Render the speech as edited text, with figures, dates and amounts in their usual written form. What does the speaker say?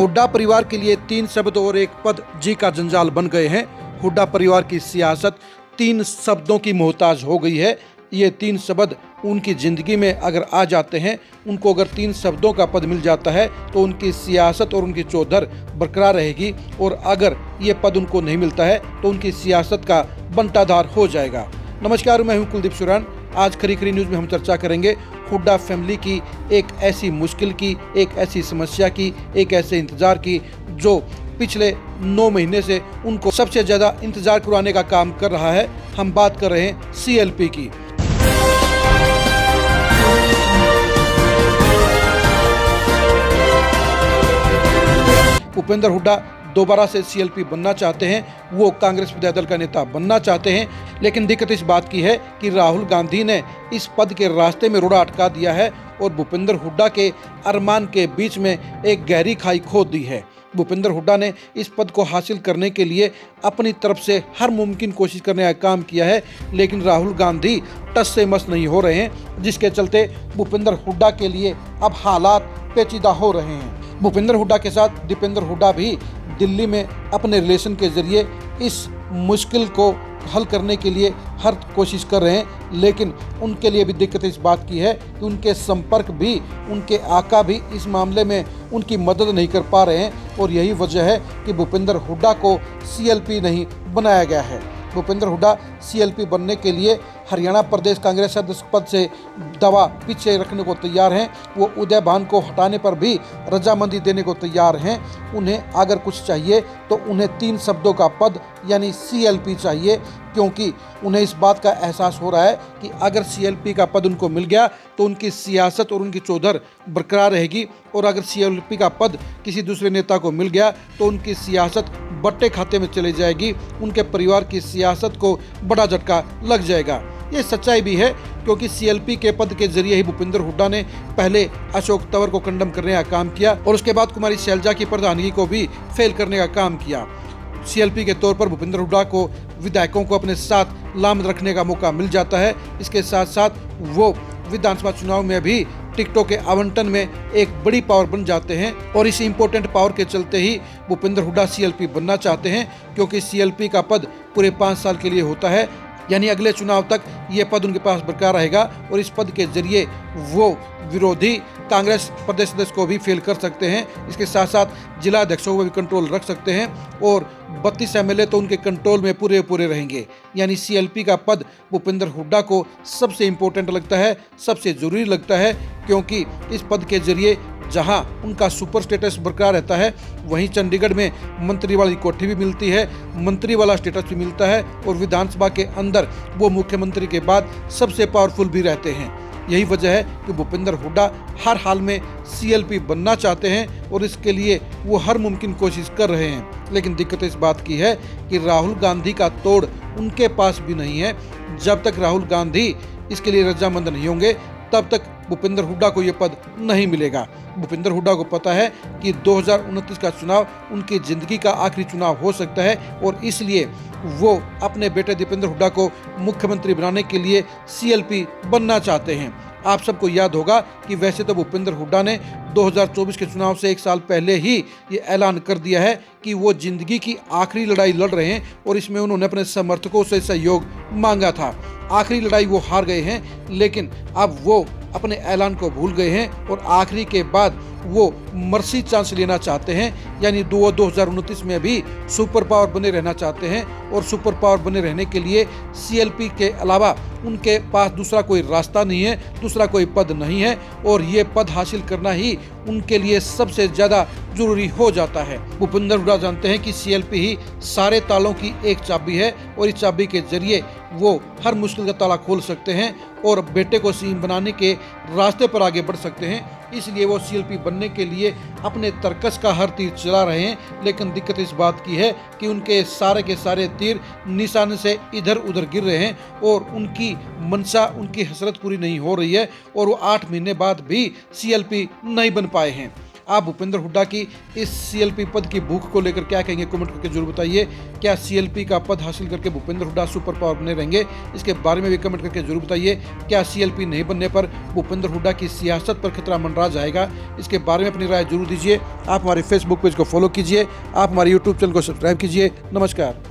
हुड्डा परिवार के लिए 3 शब्द और एक पद जी का जंजाल बन गए हैं। हुड्डा परिवार की सियासत 3 शब्दों की मोहताज हो गई है। ये 3 शब्द उनकी ज़िंदगी में अगर आ जाते हैं, उनको अगर 3 शब्दों का पद मिल जाता है तो उनकी सियासत और उनकी चौधर बरकरार रहेगी, और अगर ये पद उनको नहीं मिलता है तो उनकी सियासत का बंटाधार हो जाएगा। नमस्कार, मैं हूं कुलदीप सुरान। आज खरी खरी न्यूज़ में हम चर्चा करेंगे हुड्डा फैमिली की एक ऐसी मुश्किल की, एक ऐसी समस्या की, एक ऐसे इंतज़ार की जो पिछले 9 महीने से उनको सबसे ज़्यादा इंतज़ार करवाने का काम कर रहा है। हम बात कर रहे हैं CLP की। भूपेंद्र हुड्डा दोबारा से CLP बनना चाहते हैं। वो कांग्रेस विधायक दल का नेता बनना चाहते हैं, लेकिन दिक्कत इस बात की है कि राहुल गांधी ने इस पद के रास्ते में रोड़ा अटका दिया है और भूपेंद्र हुड्डा के अरमान के बीच में एक गहरी खाई खोद दी है। भूपेंद्र हुड्डा ने इस पद को हासिल करने के लिए अपनी तरफ से हर मुमकिन कोशिश करने का काम किया है, लेकिन राहुल गांधी टस से मस नहीं हो रहे हैं, जिसके चलते भूपेंद्र हुड्डा के लिए अब हालात पेचीदा हो रहे हैं। भूपेंद्र हुड्डा के साथ दीपेंद्र हुड्डा भी दिल्ली में अपने रिलेशन के जरिए इस मुश्किल को हल करने के लिए हर कोशिश कर रहे हैं, लेकिन उनके लिए भी दिक्कत इस बात की है कि उनके संपर्क भी, उनके आका भी इस मामले में उनकी मदद नहीं कर पा रहे हैं, और यही वजह है कि भूपेंद्र हुड्डा को CLP नहीं बनाया गया है। भूपेंद्र हुड्डा CLP बनने के लिए हरियाणा प्रदेश कांग्रेस अध्यक्ष पद से दवा पीछे रखने को तैयार हैं। वो उदय भान को हटाने पर भी रजामंदी देने को तैयार हैं। उन्हें अगर कुछ चाहिए तो उन्हें 3 शब्दों का पद यानी CLP चाहिए, क्योंकि उन्हें इस बात का एहसास हो रहा है कि अगर CLP का पद उनको मिल गया तो उनकी सियासत और उनकी चौधर बरकरार रहेगी, और अगर CLP का पद किसी दूसरे नेता को मिल गया तो उनकी सियासत बट्टे खाते में चली जाएगी, उनके परिवार की सियासत को बड़ा झटका लग जाएगा। ये सच्चाई भी है, क्योंकि CLP के पद के जरिए ही भूपेंद्र हुड्डा ने पहले अशोक तंवर को कंडम करने का काम किया और उसके बाद कुमारी शैलजा की प्रधानगी को भी फेल करने का काम किया। CLP के तौर पर भूपेंद्र हुड्डा को विधायकों को अपने साथ लामबंद रखने का मौका मिल जाता है। इसके साथ साथ वो विधानसभा चुनाव में भी टिकटों के आवंटन में एक बड़ी पावर बन जाते हैं, और इस इम्पोर्टेंट पावर के चलते ही भूपेंद्र हुड्डा CLP बनना चाहते हैं, क्योंकि CLP का पद पूरे 5 साल के लिए होता है, यानी अगले चुनाव तक ये पद उनके पास बरकरार रहेगा, और इस पद के जरिए वो विरोधी कांग्रेस प्रदेश अध्यक्ष को भी फेल कर सकते हैं। इसके साथ साथ जिला अध्यक्षों को भी कंट्रोल रख सकते हैं, और 32 MLA तो उनके कंट्रोल में पूरे रहेंगे। यानी CLP का पद भूपेंद्र हुड्डा को सबसे इम्पोर्टेंट लगता है, सबसे ज़रूरी लगता है, क्योंकि इस पद के जरिए जहां उनका सुपर स्टेटस बरकरार रहता है, वहीं चंडीगढ़ में मंत्री वाली कोठी भी मिलती है, मंत्री वाला स्टेटस भी मिलता है, और विधानसभा के अंदर वो मुख्यमंत्री के बाद सबसे पावरफुल भी रहते हैं। यही वजह है कि भूपेंद्र हुड्डा हर हाल में CLP बनना चाहते हैं, और इसके लिए वो हर मुमकिन कोशिश कर रहे हैं। लेकिन दिक्कत इस बात की है कि राहुल गांधी का तोड़ उनके पास भी नहीं है। जब तक राहुल गांधी इसके लिए रजामंद नहीं होंगे, तब तक भूपेंद्र हुड्डा को ये पद नहीं मिलेगा। भूपेंद्र हुड्डा को पता है कि 2029 का चुनाव उनकी ज़िंदगी का आखिरी चुनाव हो सकता है, और इसलिए वो अपने बेटे दीपेंद्र हुड्डा को मुख्यमंत्री बनाने के लिए CLP बनना चाहते हैं। आप सबको याद होगा कि वैसे तो भूपेंद्र हुड्डा ने 2024 के चुनाव से 1 साल पहले ही ये ऐलान कर दिया है कि वो ज़िंदगी की आखिरी लड़ाई लड़ रहे हैं, और इसमें उन्होंने अपने समर्थकों से सहयोग मांगा था। आखिरी लड़ाई वो हार गए हैं, लेकिन अब वो अपने ऐलान को भूल गए हैं, और आखिरी के बाद वो मर्सी चांस लेना चाहते हैं, यानी 2029 में भी सुपर पावर बने रहना चाहते हैं, और सुपर पावर बने रहने के लिए CLP के अलावा उनके पास दूसरा कोई रास्ता नहीं है, दूसरा कोई पद नहीं है, और ये पद हासिल करना ही उनके लिए सबसे ज़्यादा जरूरी हो जाता है। भूपेंद्र हुड्डा जानते हैं कि CLP ही सारे तालों की एक चाबी है, और इस चाबी के जरिए वो हर मुश्किल का ताला खोल सकते हैं और बेटे को CM बनाने के रास्ते पर आगे बढ़ सकते हैं। इसलिए वो CLP बनने के लिए अपने तर्कस का हर तीर चला रहे हैं, लेकिन दिक्कत इस बात की है कि उनके सारे के सारे तीर निशाने से इधर उधर गिर रहे हैं, और उनकी मंशा, उनकी हसरत पूरी नहीं हो रही है, और वो 8 महीने बाद भी CLP नहीं बन पाए हैं। आप भूपेंद्र हुड्डा की इस सीएलपी पद की भूख को लेकर क्या कहेंगे, कमेंट करके जरूर बताइए। क्या सीएलपी का पद हासिल करके भूपेंद्र हुड्डा सुपर पावर बने रहेंगे, इसके बारे में भी कमेंट करके जरूर बताइए। क्या सीएलपी नहीं बनने पर भूपेंद्र हुड्डा की सियासत पर खतरा मंडरा जाएगा, इसके बारे में अपनी राय जरूर दीजिए। आप हमारे फेसबुक पेज को फॉलो कीजिए, आप हमारे यूट्यूब चैनल को सब्सक्राइब कीजिए। नमस्कार।